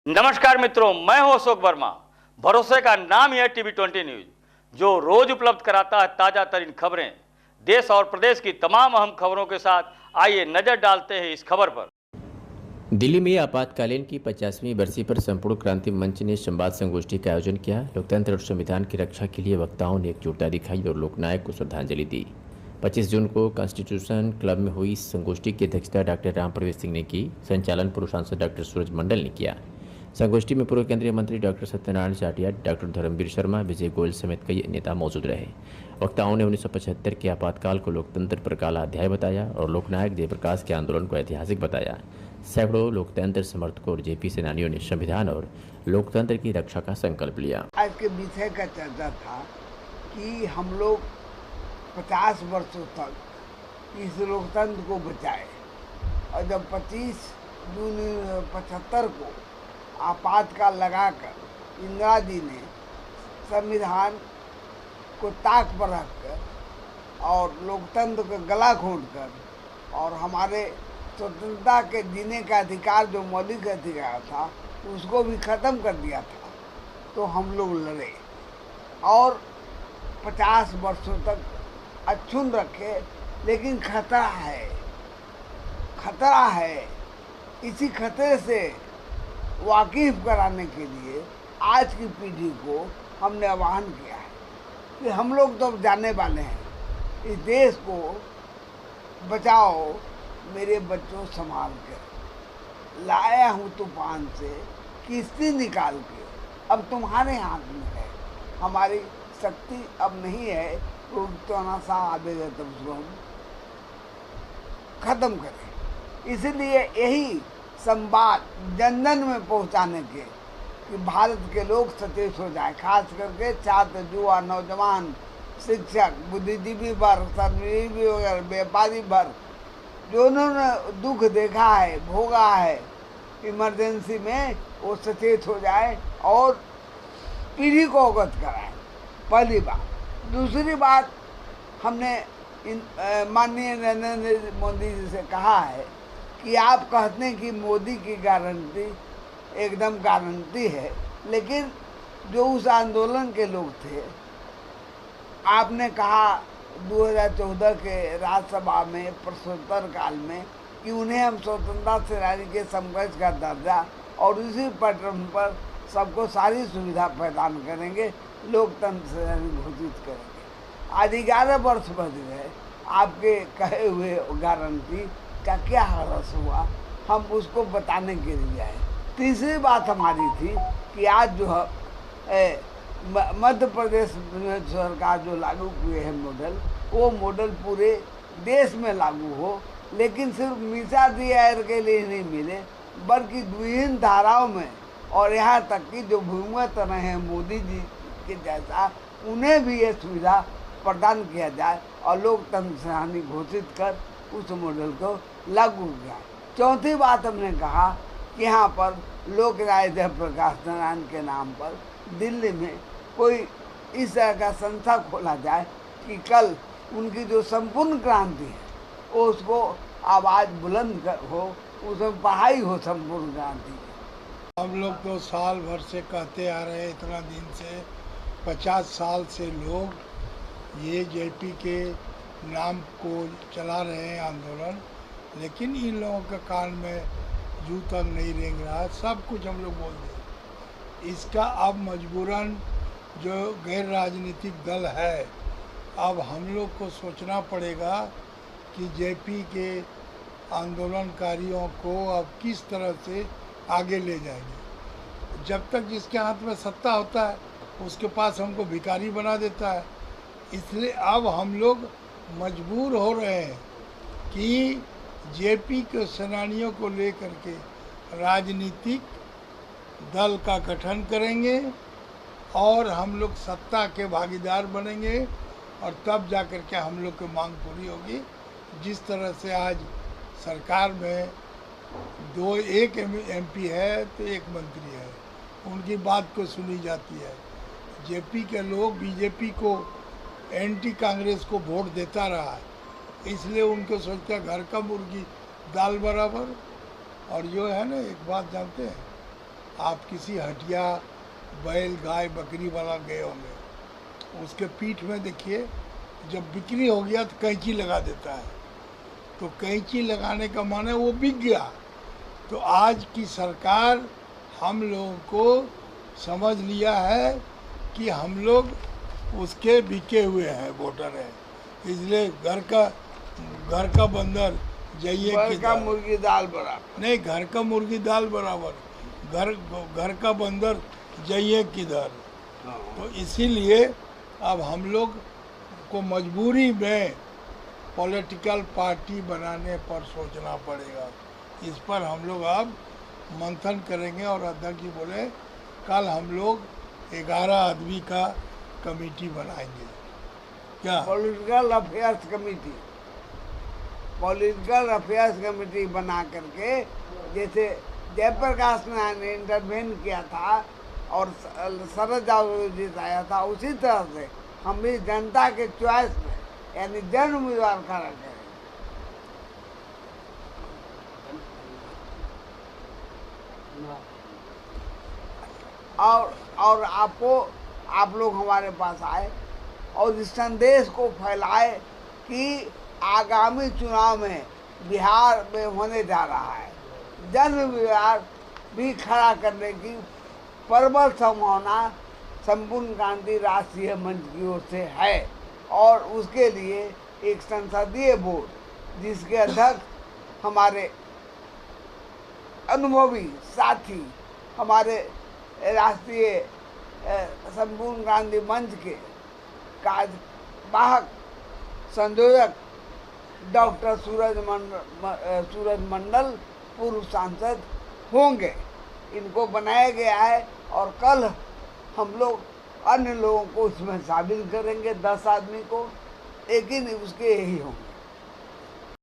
नमस्कार मित्रों, मैं हूं अशोक वर्मा। भरोसे का नाम ही है टीवी 20 न्यूज, जो रोज उपलब्ध कराता है ताजा तरीन खबरें। देश और प्रदेश की तमाम अहम खबरों के साथ आइए नजर डालते हैं इस खबर पर। दिल्ली में आपातकालीन की 50वीं बरसी पर संपूर्ण क्रांति मंच ने संवाद संगोष्ठी का आयोजन किया। लोकतंत्र और संविधान की रक्षा के लिए वक्ताओं ने एकजुटता दिखाई और लोकनायक को श्रद्धांजलि दी। 25 जून को कॉन्स्टिट्यूशन क्लब में हुई संगोष्ठी की अध्यक्षता डॉक्टर रामप्रवेश सिंह ने की। संचालन पूर्व सांसद डॉक्टर सूरज मंडल ने किया। संगोष्ठी में पूर्व केंद्रीय मंत्री डॉक्टर सत्यनारायण जाटिया, डॉक्टर धर्मवीर शर्मा, विजय गोयल समेत कई नेता मौजूद रहे। वक्ताओं ने 1975 के आपातकाल को लोकतंत्र पर काला अध्याय बताया और लोकनायक जयप्रकाश के आंदोलन को ऐतिहासिक बताया। सैकड़ों लोकतंत्र समर्थकों और जेपी सेनानियों ने संविधान और लोकतंत्र की रक्षा का संकल्प लिया। आज के विषय का चर्चा था कि हम लोग 50 वर्षों तक इस लोकतंत्र को बचाए, और जब 25 जून 75 को आपातकाल लगाकर इंदिरा जी ने संविधान को ताक पर रखकर और लोकतंत्र का गला घोंटकर और हमारे स्वतंत्रता के जीने का अधिकार, जो मौलिक अधिकार था, उसको भी ख़त्म कर दिया था, तो हम लोग लड़े और 50 वर्षों तक अक्षुण रखे। लेकिन खतरा है। इसी खतरे से वाकिफ कराने के लिए आज की पीढ़ी को हमने आह्वान किया है कि हम लोग तो जाने वाले हैं, इस देश को बचाओ, मेरे बच्चों संभाल कर लाया हूँ तूफान से किश्ती निकाल के, अब तुम्हारे हाथ में है, हमारी शक्ति अब नहीं है, तो सा आवेगा तब उसको हम खत्म करें। इसलिए यही संवाद जन जन में पहुँचाने के कि भारत के लोग सचेत हो जाए, खास करके छात्र, युवा, नौजवान, शिक्षक, बुद्धिजीवी वर्ग, सर्वजीवी वगैरह, व्यापारी वर्ग, जो उन्होंने दुख देखा है, भोगा है इमरजेंसी में, वो सचेत हो जाए और पीढ़ी को अवगत कराए। पहली बात। दूसरी बात, हमने माननीय नरेंद्र मोदी जी से कहा है कि आप कहते हैं कि मोदी की गारंटी एकदम गारंटी है, लेकिन जो उस आंदोलन के लोग थे, आपने कहा 2014 के राज्यसभा में प्रश्नोत्तर काल में कि उन्हें हम स्वतंत्रता सेनानी के समकक्ष का दर्जा और इसी पैटर्न पर सबको सारी सुविधा प्रदान करेंगे, लोकतंत्र सेनानी घोषित करेंगे। आज 11 वर्ष बच गए, आपके कहे हुए गारंटी का क्या हरस हुआ, हम उसको बताने के लिए आए। तीसरी बात हमारी थी कि आज जो है मध्य प्रदेश सरकार जो लागू किए हैं मॉडल, वो मॉडल पूरे देश में लागू हो, लेकिन सिर्फ मीसा दी एयर के लिए नहीं मिले, बल्कि विभिन्न धाराओं में, और यहाँ तक कि जो भूमिगत रहे हैं मोदी जी के जैसा, उन्हें भी ये सुविधा प्रदान किया जाए और लोकतंत्र सेनानी घोषित कर उस मॉडल को लागू किया। चौथी बात, हमने कहा कि यहाँ पर लोक राय जयप्रकाश नारायण के नाम पर दिल्ली में कोई इस तरह का संस्था खोला जाए कि कल उनकी जो संपूर्ण क्रांति है वो उसको आवाज़ बुलंद हो, उसमें पढ़ाई हो संपूर्ण क्रांति। हम लोग तो साल भर से कहते आ रहे हैं, इतना दिन से 50 साल से लोग ये जेपी के नाम को चला रहे हैं आंदोलन, लेकिन इन लोगों के कान में जू तक नहीं रेंग रहा, सब कुछ हम लोग बोल दें। इसका अब मजबूरन जो गैर राजनीतिक दल है, अब हम लोग को सोचना पड़ेगा कि जेपी के आंदोलनकारियों को अब किस तरह से आगे ले जाएंगे। जब तक जिसके हाथ में सत्ता होता है उसके पास हमको भिखारी बना देता है। इसलिए अब हम लोग मजबूर हो रहे हैं कि जेपी के सेनानियों को लेकर के राजनीतिक दल का गठन करेंगे और हम लोग सत्ता के भागीदार बनेंगे, और तब जाकर के हम लोग की मांग पूरी होगी। जिस तरह से आज सरकार में एक एमपी है तो एक मंत्री है, उनकी बात को सुनी जाती है। जेपी के लोग बीजेपी को, एंटी कांग्रेस को वोट देता रहा है, इसलिए उनको सोचते हैं घर का मुर्गी दाल बराबर। और जो है ना, एक बात जानते हैं, आप किसी हटिया बैल गाय बकरी वाला गए होंगे, उसके पीठ में देखिए जब बिक्री हो गया तो कैंची लगा देता है। तो कैंची लगाने का माने वो बिक गया। तो आज की सरकार हम लोगों को समझ लिया है कि हम लोग उसके बिके हुए हैं, वोटर हैं, इसलिए घर का बंदर जाइए घर का किधर। मुर्गी दाल बराबर। नहीं, घर का मुर्गी दाल बराबर, घर का बंदर जाइए किधर। तो इसीलिए अब हम लोग को मजबूरी में पॉलिटिकल पार्टी बनाने पर सोचना पड़ेगा। इस पर हम लोग अब मंथन करेंगे और अध्यक्ष जी बोले कल हम लोग 11 आदमी का कमेटी बनाएंगे। क्या पॉलिटिकल अफेयर्स कमेटी बना करके, जैसे जयप्रकाश नारायण ने इंटरवेन किया था और शरद यादव जिताया था, उसी तरह से हम भी जनता के चॉइस में यानी जन उम्मीदवार खड़ा करें। और आप लोग हमारे पास आए और इस संदेश को फैलाए कि आगामी चुनाव में बिहार में होने जा रहा है जन विवाद भी खड़ा करने की प्रबल संभावना संपूर्ण क्रांति राष्ट्रीय मंच की ओर से है। और उसके लिए एक संसदीय बोर्ड जिसके अध्यक्ष हमारे अनुभवी साथी, हमारे राष्ट्रीय संपूर्ण क्रांति मंच के कार्यवाहक संयोजक डॉक्टर सूरज मंडल पूर्व सांसद होंगे। इनको बनाया गया है और कल हम लोग अन्य लोगों को इसमें शामिल करेंगे, 10 आदमी को, लेकिन उसके यही होंगे।